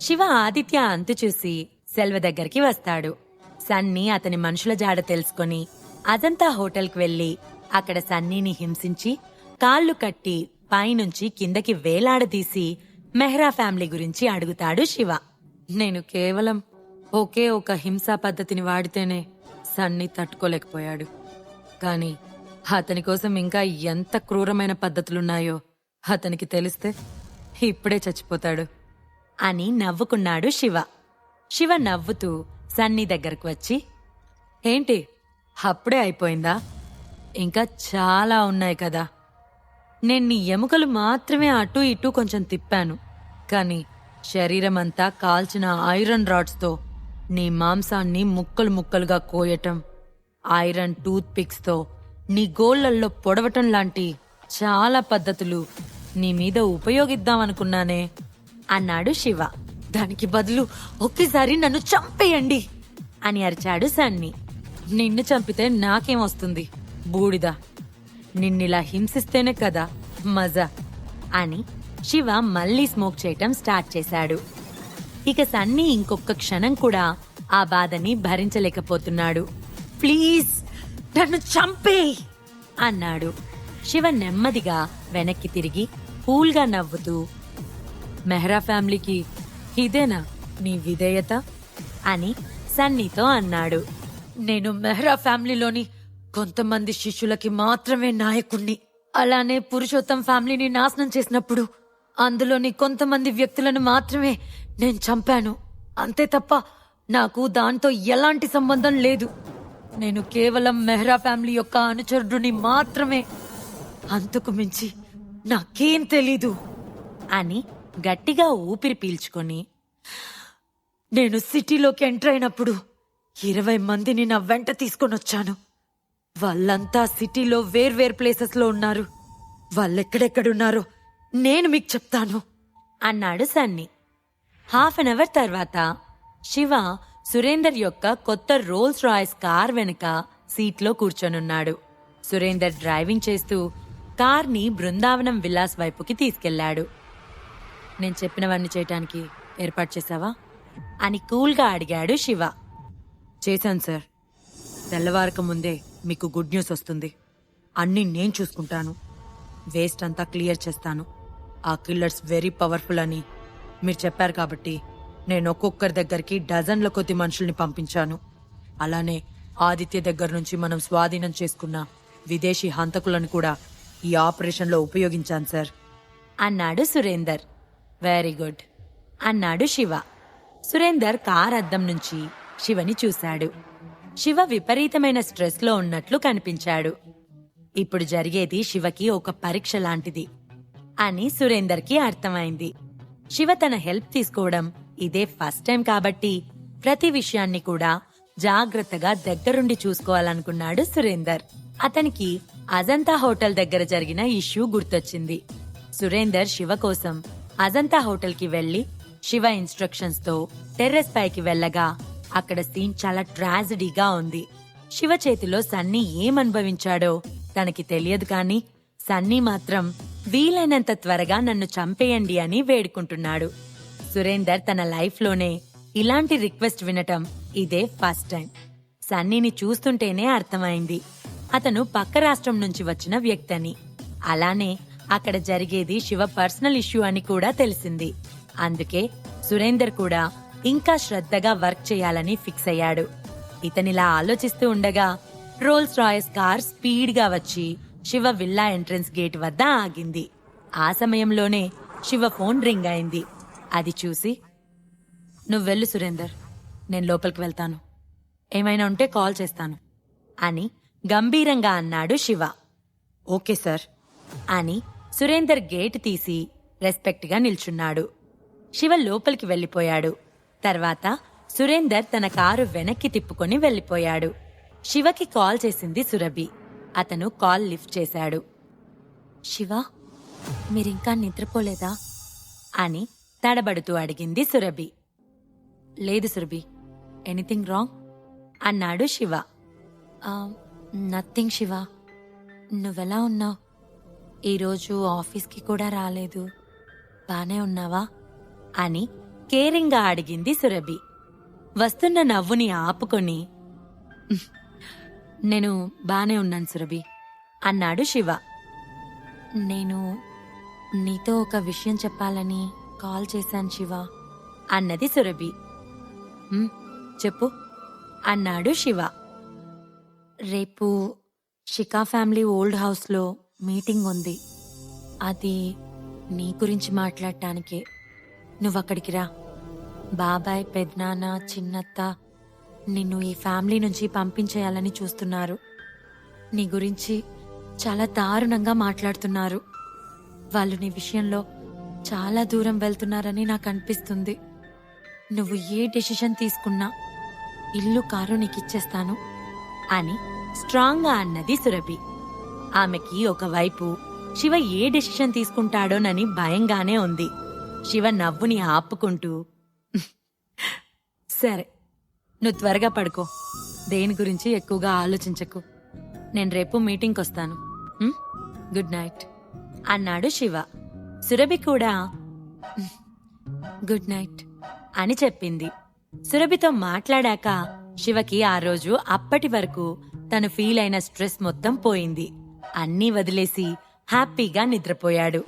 శివ ఆదిత్య అంతు చూసి సెల్వ దగ్గరికి వస్తాడు. సన్నీ అతని మనుషుల జాడ తెలుసుకుని అజంతా హోటల్కి వెళ్లి అక్కడ సన్నీని హింసించి కాళ్లు కట్టి పైనుంచి కిందకి వేలాడదీసి మెహ్రా ఫ్యామిలీ గురించి అడుగుతాడు శివ. నేను కేవలం ఒకే ఒక హింసా పద్ధతిని వాడితేనే సన్నీ తట్టుకోలేకపోయాడు. కాని అతని కోసం ఇంకా ఎంత క్రూరమైన పద్ధతులున్నాయో అతనికి తెలిస్తే ఇప్పుడే చచ్చిపోతాడు అని నవ్వుకున్నాడు శివ. శివ నవ్వుతూ సన్నీ దగ్గరకు వచ్చి, ఏంటి అప్పుడే అయిపోయిందా? ఇంకా చాలా ఉన్నాయి కదా. నేను నీ ఎముకలు మాత్రమే అటూ ఇటూ కొంచెం తిప్పాను, కాని శరీరమంతా కాల్చిన ఐరన్ రాడ్స్తో నీ మాంసాన్ని ముక్కలు ముక్కలుగా కోయటం, ఐరన్ టూత్ పిక్స్తో నీ గోళ్లల్లో పొడవటం లాంటి చాలా పద్ధతులు నీ మీద ఉపయోగిద్దామనుకున్నానే అన్నాడు శివ. దానికి బదులు ఒకేసారి నన్ను చంపేయండి అని అరిచాడు సన్నీ. నిన్ను చంపితే నాకేమొస్తుంది బూడిద, నిన్నిలా హింసిస్తేనే కదా మజా అని శివ మళ్లీ స్మోక్ చేయటం స్టార్ట్ చేశాడు. ఇక సన్నీ ఇంకొక క్షణం కూడా ఆ బాధని భరించలేకపోతున్నాడు. ప్లీజ్ నన్ను చంపేయ్ అన్నాడు. శివ నెమ్మదిగా వెనక్కి తిరిగి కూల్గా నవ్వుతూ, మెహ్రా ఫ్యామిలీకి ఇదేనా నీ విధేయత అని సన్నీతో అన్నాడు. నేను మెహ్రా ఫ్యామిలీలోని కొంతమంది శిష్యులకి మాత్రమే నాయకుణ్ణి. అలానే పురుషోత్తం ఫ్యామిలీని నాశనం చేసినప్పుడు అందులోని కొంతమంది వ్యక్తులను మాత్రమే నేను చంపాను. అంతే తప్ప నాకు దాంతో ఎలాంటి సంబంధం లేదు. నేను కేవలం మెహ్రా ఫ్యామిలీ యొక్క అనుచరుడిని మాత్రమే. అంతకు మించి నాకేం తెలీదు అని గట్టిగా ఊపిరి పీల్చుకొని, నేను సిటీలోకి ఎంటర్ అయినప్పుడు 20 మందిని నా వెంట తీసుకొనొచ్చాను. వాళ్ళంతా సిటీలో వేర్వేరు ప్లేసెస్లో ఉన్నారు. వాళ్ళెక్కడెక్కడున్నారో నేను మీకు చెప్తాను అన్నాడు సన్నీ. 1/2 అవర్ తర్వాత శివ సురేందర్ యొక్క కొత్త రోల్స్ రాయ్స్ కార్ వెనుక సీట్లో కూర్చొనున్నాడు. సురేందర్ డ్రైవింగ్ చేస్తూ కార్ని బృందావనం విలాస్ వైపుకి తీసుకెళ్లాడు. నేను చెప్పినవన్నీ చేయటానికి ఏర్పాటు చేశావా అని కూల్గా అడిగాడు శివ. చేశాను సార్. తెల్లవారక ముందే మీకు గుడ్ న్యూస్ వస్తుంది. అన్నీ నేను చూసుకుంటాను. వేస్ట్ అంతా క్లియర్ చేస్తాను. ఆ కిల్లర్స్ వెరీ పవర్ఫుల్ అని మీరు చెప్పారు కాబట్టి నేను ఒక్కొక్కరి దగ్గరికి డజన్ల కొద్ది మనుషుల్ని పంపించాను. అలానే ఆదిత్య దగ్గర నుంచి మనం స్వాధీనం చేసుకున్న విదేశీ హంతకులను కూడా ఈ ఆపరేషన్లో ఉపయోగించాను సార్ అన్నాడు సురేందర్. వెరీ గుడ్ అన్నాడు శివ. సురేందర్ కార్ అద్దం నుంచి శివని చూశాడు. శివ విపరీతమైన స్ట్రెస్లో ఉన్నట్లు కనిపించాడు. ఇప్పుడు జరిగేది శివకి ఒక పరీక్ష లాంటిది అని సురేందర్కి అర్థమైంది. శివ తన హెల్ప్ తీసుకోవడం ఇదే ఫస్ట్ టైం కాబట్టి ప్రతి విషయాన్ని కూడా జాగ్రత్తగా దగ్గరుండి చూసుకోవాలనుకున్నాడు సురేందర్. అతనికి అజంతా హోటల్ దగ్గర జరిగిన ఇష్యూ గుర్తొచ్చింది. సురేందర్ శివ కోసం అజంతా హోటల్కి వెళ్లి శివ ఇన్స్ట్రక్షన్స్ తో టెర్రస్ పైకి వెళ్లగా అక్కడ సీన్ చాలా ట్రాజడీగా ఉంది. శివ చేతిలో సన్నీ ఏమనుభవించాడో తనకి తెలియదు కాని సన్నీ మాత్రం వీలైనంత త్వరగా నన్ను చంపేయండి అని వేడుకుంటున్నాడు. సురేందర్ తన లైఫ్లోనే ఇలాంటి రిక్వెస్ట్ వినటం ఇదే ఫస్ట్ టైం. సన్నీని చూస్తుంటేనే అర్థమైంది అతను పక్క రాష్ట్రం నుంచి వచ్చిన వ్యక్తని. అలానే అక్కడ జరిగేది శివ పర్సనల్ ఇష్యూ అని కూడా తెలిసింది. అందుకే సురేందర్ కూడా ఇంకా శ్రద్ధగా వర్క్ చేయాలని ఫిక్స్ అయ్యాడు. ఇతనిలా ఆలోచిస్తూ ఉండగా రోల్స్ రాయ్స్ కార్ స్పీడ్గా వచ్చి శివ విల్లా ఎంట్రన్స్ గేట్ వద్ద ఆగింది. ఆ సమయంలోనే శివ ఫోన్ రింగ్ అయింది. అది చూసి, నువ్వెళ్ళు సురేందర్, నేను లోపలికి వెళ్తాను. ఏమైనా ఉంటే కాల్ చేస్తాను అని గంభీరంగా అన్నాడు శివ. ఓకే సార్ అని సురేందర్ గేట్ తీసి రెస్పెక్ట్గా నిల్చున్నాడు. శివ లోపలికి వెళ్లిపోయాడు. తర్వాత సురేందర్ తన కారు వెనక్కి తిప్పుకొని వెళ్లిపోయాడు. శివకి కాల్ చేసింది సురభి. అతను కాల్ లిఫ్ట్ చేశాడు. శివ, మీరింకా నిద్రపోలేదా అని తడబడుతూ అడిగింది సురభి. లేదు సురభి, ఎనీథింగ్ రాంగ్ అన్నాడు శివ. నథింగ్ శివ, నువ్వెలా ఉన్నావు? ఈరోజు ఆఫీస్కి కూడా రాలేదు, బానే ఉన్నావా అని కేరింగ్గా అడిగింది సురభి. వస్తున్న నవ్వుని ఆపుకొని, నేను బానే ఉన్నాను సురభి అన్నాడు శివ. నేను నీతో ఒక విషయం చెప్పాలని కాల్ చేశాను శివ అన్నది సురభి. చెప్పు అన్నాడు శివ. రేపు శిఖా ఫ్యామిలీ ఓల్డ్ హౌస్లో మీటింగ్ ఉంది. అది నీ గురించి మాట్లాడటానికే. నువ్వక్కడికి రా. బాబాయ్, పెద్దనాన్న, చిన్నత్త నిన్ను ఈ ఫ్యామిలీ నుంచి పంపించేయాలని చూస్తున్నారు. నీ గురించి చాలా దారుణంగా మాట్లాడుతున్నారు. వాళ్ళు నీ విషయంలో చాలా దూరం వెళ్తున్నారని నాకు అనిపిస్తుంది. నువ్వు ఏ డెసిషన్ తీసుకున్నా ఇల్లు, కారు నీకిచ్చేస్తాను అని స్ట్రాంగ్గా అన్నది సురభి. ఆమెకి ఒకవైపు శివ ఏ డెసిషన్ తీసుకుంటాడోనని భయంగానే ఉంది. శివ నవ్వుని ఆపుకుంటూ, సరే నువ్వు త్వరగా పడుకో. దేని గురించి ఎక్కువగా ఆలోచించకు. నేను రేపు మీటింగ్కి వస్తాను. గుడ్ నైట్ అన్నాడు శివ. సురభి కూడా గుడ్ నైట్ అని చెప్పింది. సురభితో మాట్లాడాక శివకి ఆ రోజు అప్పటి వరకు తను ఫీల్ అయిన స్ట్రెస్ మొత్తం పోయింది. అన్నీ వదిలేసి హ్యాపీగా నిద్రపోయాడు.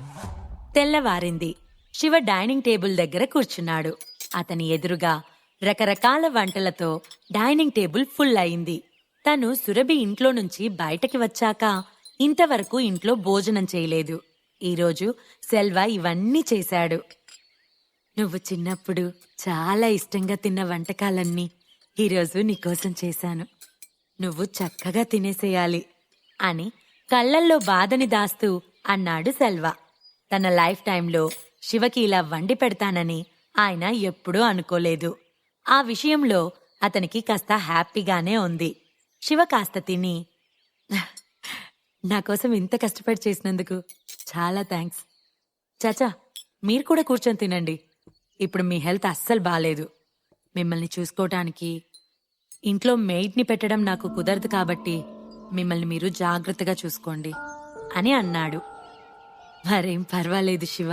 తెల్లవారింది. శివ డైనింగ్ టేబుల్ దగ్గర కూర్చున్నాడు. అతని ఎదురుగా రకరకాల వంటలతో డైనింగ్ టేబుల్ ఫుల్ అయింది. తను సురభి ఇంట్లో నుంచి బయటకి వచ్చాక ఇంతవరకు ఇంట్లో భోజనం చేయలేదు. ఈరోజు సెల్వ ఇవన్నీ చేశాడు. నువ్వు చిన్నప్పుడు చాలా ఇష్టంగా తిన్న వంటకాలన్నీ ఈరోజు నీకోసం చేశాను. నువ్వు చక్కగా తినేసేయాలి అని కళ్ళల్లో బాధని దాస్తూ అన్నాడు సెల్వ. తన లైఫ్ టైంలో శివకి ఇలా వండి పెడతానని ఆయన ఎప్పుడూ అనుకోలేదు. ఆ విషయంలో అతనికి కాస్త హ్యాపీగానే ఉంది. శివ కాస్త తిని, నాకోసం ఇంత కష్టపడి చేసినందుకు చాలా థ్యాంక్స్. చాచా, మీరు కూడా కూర్చొని తినండి. ఇప్పుడు మీ హెల్త్ అస్సలు బాలేదు. మిమ్మల్ని చూసుకోవటానికి ఇంట్లో మెయిడ్ని పెట్టడం నాకు కుదరదు కాబట్టి మిమ్మల్ని మీరు జాగ్రత్తగా చూసుకోండి అని అన్నాడు. మరేం పర్వాలేదు శివ,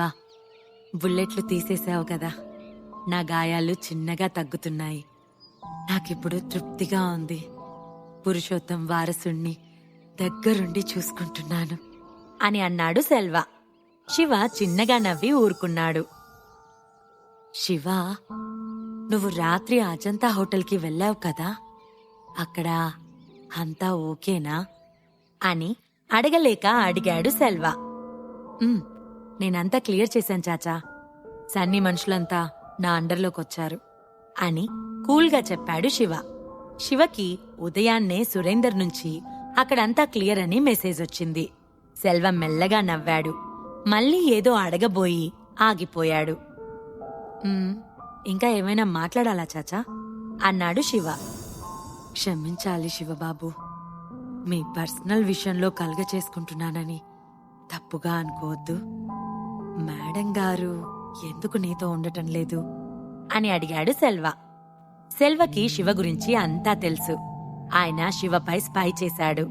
బుల్లెట్లు తీసేసావు కదా. నా గాయాలు చిన్నగా తగ్గుతున్నాయి. నాకిప్పుడు తృప్తిగా ఉంది. పురుషోత్తం వారసుణ్ణి దగ్గరుండి చూసుకుంటున్నాను అని అన్నాడు సెల్వ. శివ చిన్నగా నవ్వి ఊరుకున్నాడు. శివ, నువ్వు రాత్రి అజంతా హోటల్కి వెళ్ళావు కదా, అక్కడ అంతా ఓకేనా అని అడగలేక అడిగాడు సెల్వ. నేనంతా క్లియర్ చేశాను చాచా. సన్నీ మనుషులంతా నా అండర్లోకొచ్చారు అని కూల్గా చెప్పాడు శివ. శివకి ఉదయాన్నే సురేందర్ నుంచి అక్కడంతా క్లియర్ అని మెసేజ్ వచ్చింది. సెల్వ మెల్లగా నవ్వాడు. మళ్ళీ ఏదో అడగబోయి ఆగిపోయాడు. ఇంకా ఏమైనా మాట్లాడాలా చాచా అన్నాడు శివ. క్షమించాలి శివబాబు, మీ పర్సనల్ విషయంలో కలగ చేసుకుంటున్నానని తప్పుగా అనుకోవద్దు. మేడం గారు ఎందుకు నీతో ఉండటం లేదు అని అడిగాడు సెల్వ. సెల్వకి శివ గురించి అంతా తెలుసు. ఆయన శివపై స్పై చేశాడు.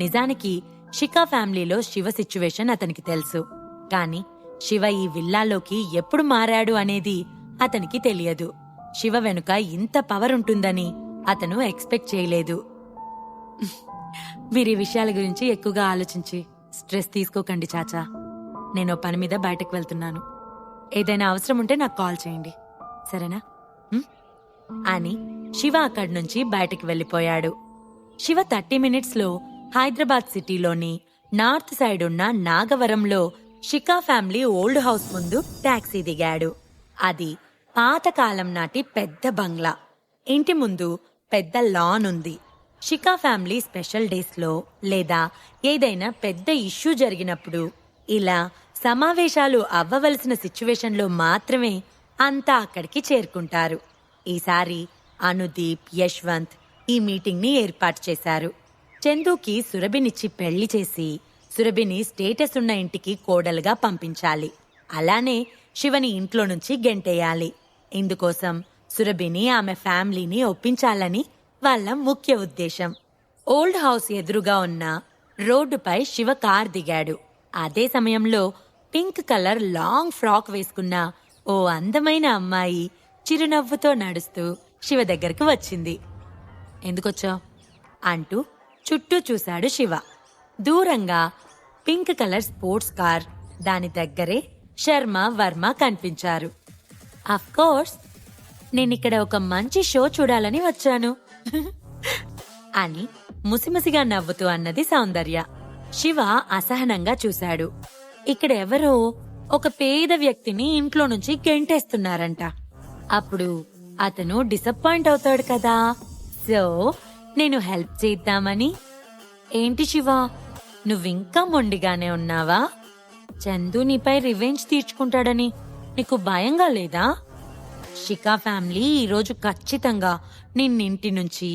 నిజానికి శిఖా ఫ్యామిలీలో శివ సిచ్యువేషన్ అతనికి తెలుసు. కాని శివ ఈ విల్లాలోకి ఎప్పుడు మారాడు అనేది అతనికి తెలియదు. శివ వెనుక ఇంత పవర్ ఉంటుందని అతను ఎక్స్పెక్ట్ చేయలేదు. మీరీ విషయాల గురించి ఎక్కువగా ఆలోచించి స్ట్రెస్ తీసుకోకండి చాచా. నేను పని మీద బయటకు వెళ్తున్నాను. ఏదైనా అవసరం ఉంటే నాకు కాల్ చేయండి, సరేనా అని శివ అక్కడి నుంచి బయటకు వెళ్లిపోయాడు. శివ 30 మినిట్స్లో హైదరాబాద్ సిటీలోని నార్త్ సైడ్ ఉన్న నాగవరంలో శిఖా ఫ్యామిలీ ఓల్డ్ హౌస్ ముందు టాక్సీ దిగాడు. అది పాతకాలం నాటి పెద్ద బంగ్లా. ఇంటి ముందు పెద్ద లాన్ ఉంది. శిఖా ఫ్యామిలీ స్పెషల్ డేస్లో లేదా ఏదైనా పెద్ద ఇష్యూ జరిగినప్పుడు, ఇలా సమావేశాలు అవ్వవలసిన సిచ్యువేషన్లో మాత్రమే అంతా అక్కడికి చేరుకుంటారు. ఈసారి అనుదీప్, యశ్వంత్ ఈ మీటింగ్ని ఏర్పాటు చేశారు. చందుకి సురభినిచ్చి పెళ్లి చేసి సురభిని స్టేటస్ ఉన్న ఇంటికి కోడలుగా పంపించాలి. అలానే శివని ఇంట్లో నుంచి గెంటేయాలి. ఇందుకోసం సురభిని, ఆమె ఫ్యామిలీని ఒప్పించాలని వాళ్ళ ముఖ్య ఉద్దేశం. ఓల్డ్ హౌస్ ఎదురుగా ఉన్న రోడ్డుపై శివ కార్ దిగాడు. అదే సమయంలో పింక్ కలర్ లాంగ్ ఫ్రాక్ వేసుకున్న ఓ అందమైన అమ్మాయి చిరునవ్వుతో నడుస్తూ శివ దగ్గరికి వచ్చింది. ఎందుకొచ్చావు అంటూ చుట్టూ చూశాడు శివ. దూరంగా పింక్ కలర్ స్పోర్ట్స్ కార్, దాని దగ్గరే శర్మ వర్మ కనిపించారు. అఫ్కోర్స్ నేనిక్కడ ఒక మంచి షో చూడాలని వచ్చాను అని ముసిముసిగా నవ్వుతూ అన్నది సౌందర్య. శివ అసహనంగా చూశాడు. ఇక్కడ ఎవరో ఒక పేద వ్యక్తిని ఇంట్లో నుంచి గెంటేస్తున్నారంట. అప్పుడు అతను డిసప్పాయింట్ అవుతాడు కదా, సో నేను హెల్ప్ చేద్దామని. ఏంటి శివ, నువ్వింకా మొండిగానే ఉన్నావా? చందు నీపై రివెంజ్ తీర్చుకుంటాడని నీకు భయంగా లేదా? శిఖా ఫ్యామిలీ ఈరోజు ఖచ్చితంగా నిన్నింటి నుంచి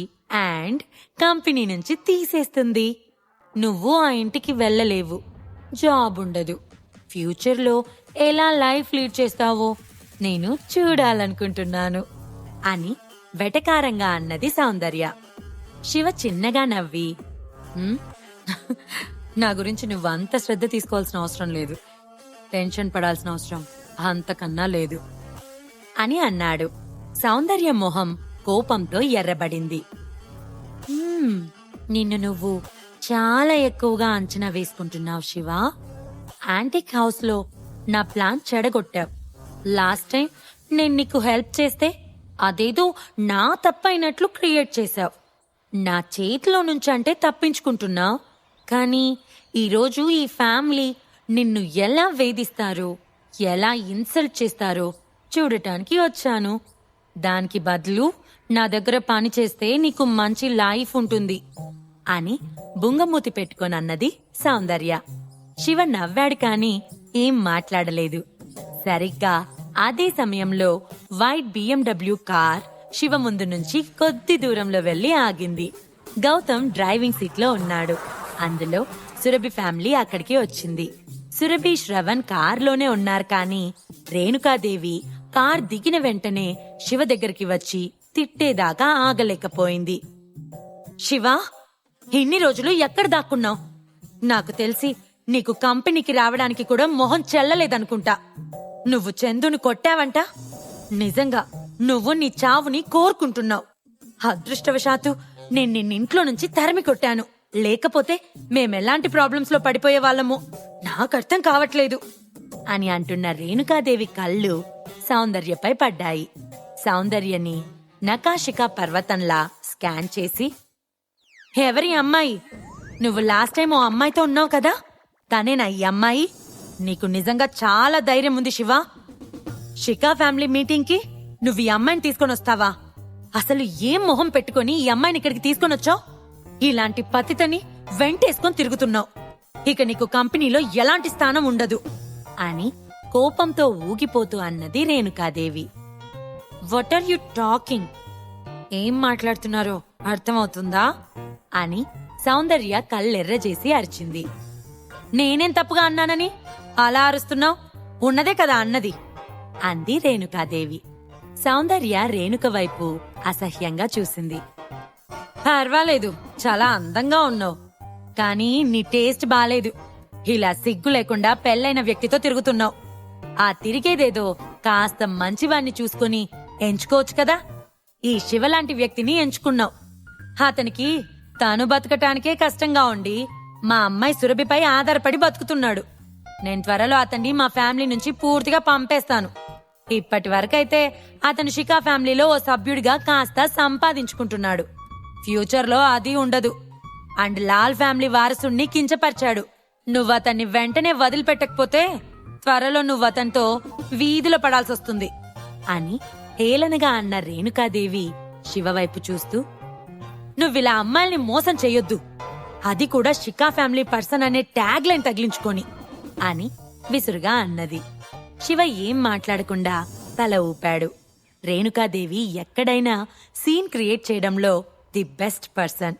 అండ్ కంపెనీ నుంచి తీసేస్తుంది. నువ్వు ఆ ఇంటికి వెళ్ళలేవు, జాబ్ ఉండదు. ఫ్యూచర్లో ఎలా లైఫ్ లీడ్ చేస్తావో నేను చూడాలనుకుంటున్నాను అని వెటకారంగా అన్నది సౌందర్య. శివ చిన్నగా నవ్వి, నా గురించి నువ్వు అంత శ్రద్ధ తీసుకోవాల్సిన అవసరం లేదు, టెన్షన్ పడాల్సిన అవసరం అంతకన్నా లేదు అని అన్నాడు. సౌందర్య మొహం కోపంతో ఎర్రబడింది. నిన్ను నువ్వు చాలా ఎక్కువగా అంచనా వేసుకుంటున్నావు శివ. యాంటిక్ హౌస్ లో నా ప్లాన్ చెడగొట్టావు. లాస్ట్ టైం నేను నీకు హెల్ప్ చేస్తే అదేదో నా తప్పైనట్లు క్రియేట్ చేశావు. నా చేతిలో నుంచి అంటే తప్పించుకుంటున్నావు. కానీ ఈరోజు ఈ ఫ్యామిలీ నిన్ను ఎలా వేధిస్తారో, ఎలా ఇన్సల్ట్ చేస్తారో చూడటానికి వచ్చాను. దానికి బదులు నా దగ్గర పని చేస్తే నీకు మంచి లైఫ్ ఉంటుంది అని బుంగమూతి పెట్టుకొని అన్నది సౌందర్య. శివ నవ్వాడు కాని ఏం మాట్లాడలేదు. సరిగ్గా అదే సమయంలో వైట్ BMW కార్ శివ ముందు నుంచి కొద్ది దూరంలో వెళ్లి ఆగింది. గౌతమ్ డ్రైవింగ్ సీట్ లో ఉన్నాడు. అందులో సురభి ఫ్యామిలీ అక్కడికి వచ్చింది. సురభి, శ్రవణ్ కార్లోనే ఉన్నారు. కానీ రేణుకాదేవి కార్ దిగిన వెంటనే శివ దగ్గరికి వచ్చి తిట్టేదాకా ఆగలేకపోయింది. శివ, ఇన్ని రోజులు ఎక్కడ దాక్కున్నావు? నాకు తెలిసి నీకు కంపెనీకి రావడానికి కూడా మొహం చెల్లలేదనుకుంటా. నువ్వు చందుని కొట్టావంట. నిజంగా నువ్వు నీ చావుని కోరుకుంటున్నావు. అదృష్టవశాత్తు నేను నిన్నింట్లో నుంచి తరిమి కొట్టాను. లేకపోతే మేమెలాంటి ప్రాబ్లమ్స్ లో పడిపోయే వాళ్ళము నాకర్థం కావట్లేదు అని అంటున్న రేణుకాదేవి కళ్ళు సౌందర్యపై పడ్డాయి. సౌందర్యని నకాశికా పర్వతంలా స్కాన్ చేసి, ఎవరి అమ్మాయి? నువ్వు లాస్ట్ టైం ఓ అమ్మాయితో ఉన్నావు కదా, తనేనా ఈ అమ్మాయి? నీకు నిజంగా చాలా ధైర్యం ఉంది శివ. శిఖా ఫ్యామిలీ మీటింగ్ కి నువ్వు ఈ అమ్మాయిని తీసుకొని వస్తావా? అసలు ఏం మొహం పెట్టుకుని ఈ అమ్మాయిని ఇక్కడికి తీసుకొని వచ్చావు? ఇలాంటి పతితని వెంటేసుకొని తిరుగుతున్నావు. ఇక నీకు కంపెనీలో ఎలాంటి స్థానం ఉండదు అని కోపంతో ఊగిపోతూ అన్నది Renukadevi. What are you talking? ఏం మాట్లాడుతున్నారో అర్థమవుతుందా అని సౌందర్య కళ్ళెర్రజేసి అరిచింది. నేనేం తప్పుగా అన్నానని అలా అరుస్తున్నావు? ఉన్నదే కదా అన్నది అంది రేణుకాదేవి. సౌందర్య రేణుక వైపు అసహ్యంగా చూసింది. పర్వాలేదు, చాలా అందంగా ఉన్నావు. కానీ నీ టేస్ట్ బాలేదు. ఇలా సిగ్గు లేకుండా పెళ్ళైన వ్యక్తితో తిరుగుతున్నావు. ఆ తిరిగేదేదో కాస్త మంచివాణ్ణి చూసుకుని ఎంచుకోవచ్చు కదా. ఈ శివలాంటి వ్యక్తిని ఎంచుకున్నావు. అతనికి తాను బతకటానికే కష్టంగా ఉండి మా అమ్మాయి సురభిపై ఆధారపడి బతుకుతున్నాడు. నేను త్వరలో అతన్ని మా ఫ్యామిలీ నుంచి పూర్తిగా పంపేస్తాను. ఇప్పటి వరకైతే అతను శిఖా ఫ్యామిలీలో ఓ సభ్యుడిగా కాస్త సంపాదించుకుంటున్నాడు. ఫ్యూచర్లో అది ఉండదు. అండ్ లాల్ ఫ్యామిలీ వారసుణ్ణి కించపరిచాడు. నువ్వు అతన్ని వెంటనే వదిలిపెట్టకపోతే త్వరలో నువ్వు అతనితో వీధిలో పడాల్సొస్తుంది అని హేళనగా అన్న రేణుకాదేవి శివవైపు చూస్తూ, నువ్విలా అమ్మాయిల్ని మోసం చెయ్యొద్దు, అది కూడా శిఖా ఫ్యామిలీ పర్సన్ అనే ట్యాగ్ లైన్ తగిలించుకొని అని విసురుగా అన్నది. శివ ఏం మాట్లాడకుండా తల ఊపాడు. రేణుకాదేవి ఎక్కడైనా సీన్ క్రియేట్ చేయడంలో the best person.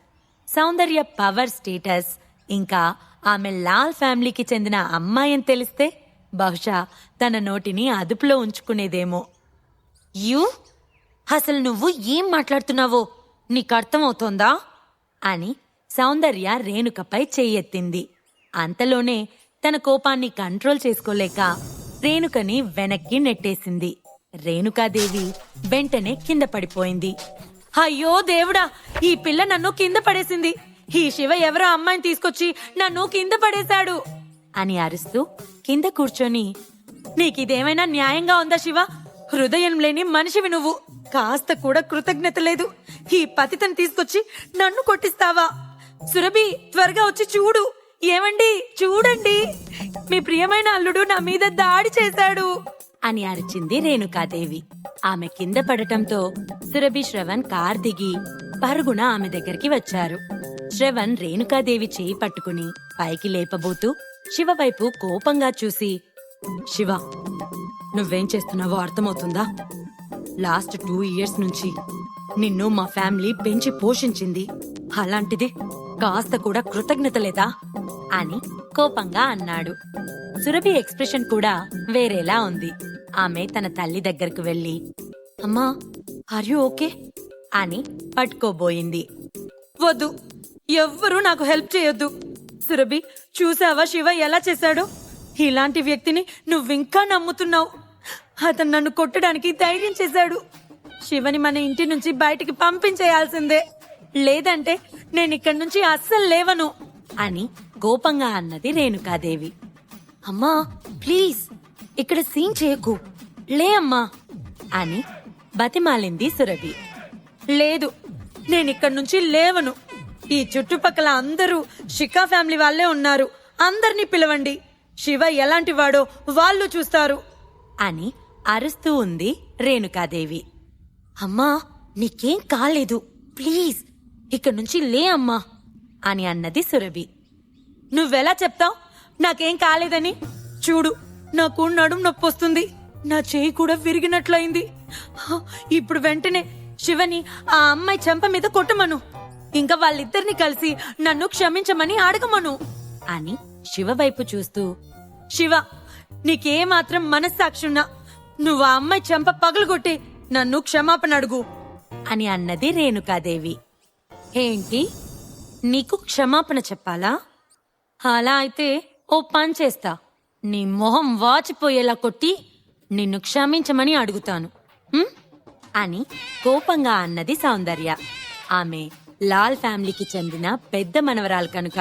Soundarya power, status, ఇంకా ఆమె లాల్ ఫ్యామిలీకి చెందిన అమ్మాయని తెలిస్తే బహుశా తన నోటిని అదుపులో ఉంచుకునేదేమో. యూ, అసలు నువ్వు ఏం మాట్లాడుతున్నావో నీకర్థమవుతోందా అని సౌందర్య రేణుకపై చెయ్యెత్తింది. అంతలోనే తన కోపాన్ని కంట్రోల్ చేసుకోలేక రేణుకని వెనక్కి నెట్టేసింది. రేణుకాదేవి వెంటనే కింద పడిపోయింది. అయ్యో దేవుడా, ఈ పిల్ల నన్ను కింద పడేసింది. ఈ శివ ఎవరో అమ్మాయిని తీసుకొచ్చి నన్ను కింద పడేశాడు అని అరుస్తూ కింద కూర్చొని, నీకిదేమైనా న్యాయంగా ఉందా శివ? హృదయం లేని మనిషివి నువ్వు. కాస్త కూడా కృతజ్ఞత లేదు. ఈ పతితను తీసుకొచ్చి నన్ను కొట్టిస్తావా? సురభి, త్వరగా వచ్చి చూడు. ఏమండి, చూడండి, మీ ప్రియమైన అల్లుడు నా మీద దాడి చేశాడు అని అరిచింది రేణుకాదేవి. ఆమె కింద పడటంతో సురభి, శ్రవణ్ కార్ దిగి పరుగున ఆమె దగ్గరికి వచ్చారు. శ్రవణ్ రేణుకాదేవి చేయి పట్టుకుని పైకి లేపబోతూ శివ వైపు కోపంగా చూసి, శివ, నువ్వేం చేస్తున్నావో అర్థమవుతుందా? లాస్ట్ 2 years నుంచి నిన్ను మా ఫ్యామిలీ పెంచి పోషించింది. అలాంటిది కాస్త కూడా కృతజ్ఞత లేదా అని కోపంగా అన్నాడు. సురభి ఎక్స్ప్రెషన్ కూడా వేరేలా ఉంది. ఆమె తన తల్లి దగ్గరకు వెళ్లి, అమ్మా, ఆర్ యు ఓకే అని పట్టుకోబోయింది. వద్దు, ఎవ్వరూ నాకు హెల్ప్ చేయొద్దు. సురభి, చూసావా శివ ఎలా చేశాడో? ఇలాంటి వ్యక్తిని నువ్వింకా నమ్ముతున్నావు. అతను నన్ను కొట్టడానికి ధైర్యం చేశాడు. శివని మన ఇంటి నుంచి బయటికి పంపించేయాల్సిందే, లేదంటే నేనిక్కడి నుంచి అస్సలు లేవను అని కోపంగా అన్నది రేణుకాదేవి. అమ్మా, ప్లీజ్ ఇక్కడ సీన్ చేయకు, లే అమ్మా అని బతిమాలింది సురభి. లేదు, నేనిక్కడి నుంచి లేవను. ఈ చుట్టుపక్కల అందరూ శిఖా ఫ్యామిలీ వాళ్ళే ఉన్నారు. అందర్నీ పిలవండి. శివ ఎలాంటి వాడో వాళ్ళు చూస్తారు అని అరుస్తూ ఉంది రేణుకాదేవి. అమ్మా, నీకేం కాలేదు, ప్లీజ్ ఇక్కడి నుంచి లే అమ్మా అని అన్నది సురభి. నువ్వెలా చెప్తావ్ నాకేం కాలేదని? చూడు, నాకు నడుము నొప్పి వస్తుంది. నా చేయి కూడా విరిగినట్లయింది. ఇప్పుడు వెంటనే శివని ఆ అమ్మాయి చెంప మీద కొట్టమను. ఇంకా వాళ్ళిద్దరిని కలిసి నన్ను క్షమించమని అడగమను అని శివ వైపు చూస్తూ, శివ, నీకేమాత్రం మనస్సాక్షున్నా నువ్వు ఆ అమ్మాయి చెంప పగలగొట్టి నన్ను క్షమాపణ అడుగు అని అన్నది రేణుకాదేవి. ఏంటి, నీకు క్షమాపణ చెప్పాలా? అలా అయితే ఓ పని చేస్తా. నీ మొహం వాచిపోయేలా కొట్టి నిన్ను క్షమించమని అడుగుతాను అని కోపంగా అన్నది సౌందర్య. ఆమె లాల్ ఫ్యామిలీకి చెందిన పెద్ద మనవరాలు కనుక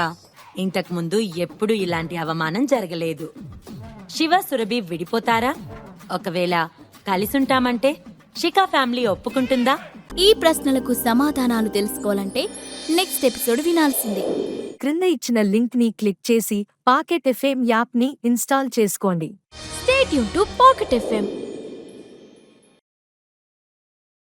ఇంతకుముందు ఎప్పుడూ ఇలాంటి అవమానం జరగలేదు. శివ, సురభి విడిపోతారా? ఒకవేళ కలిసుంటామంటే శిఖా ఫ్యామిలీ ఒప్పుకుంటుందా? ఈ ప్రశ్నలకు సమాధానాలు తెలుసుకోవాలంటే నెక్స్ట్ ఎపిసోడ్ వినాల్సిందే. క్రింద ఇచ్చిన లింక్ ని క్లిక్ చేసి పాకెట్ ఎఫ్ఎం యాప్ ని ఇన్స్టాల్ చేసుకోండి. Stay tune to pocket FM.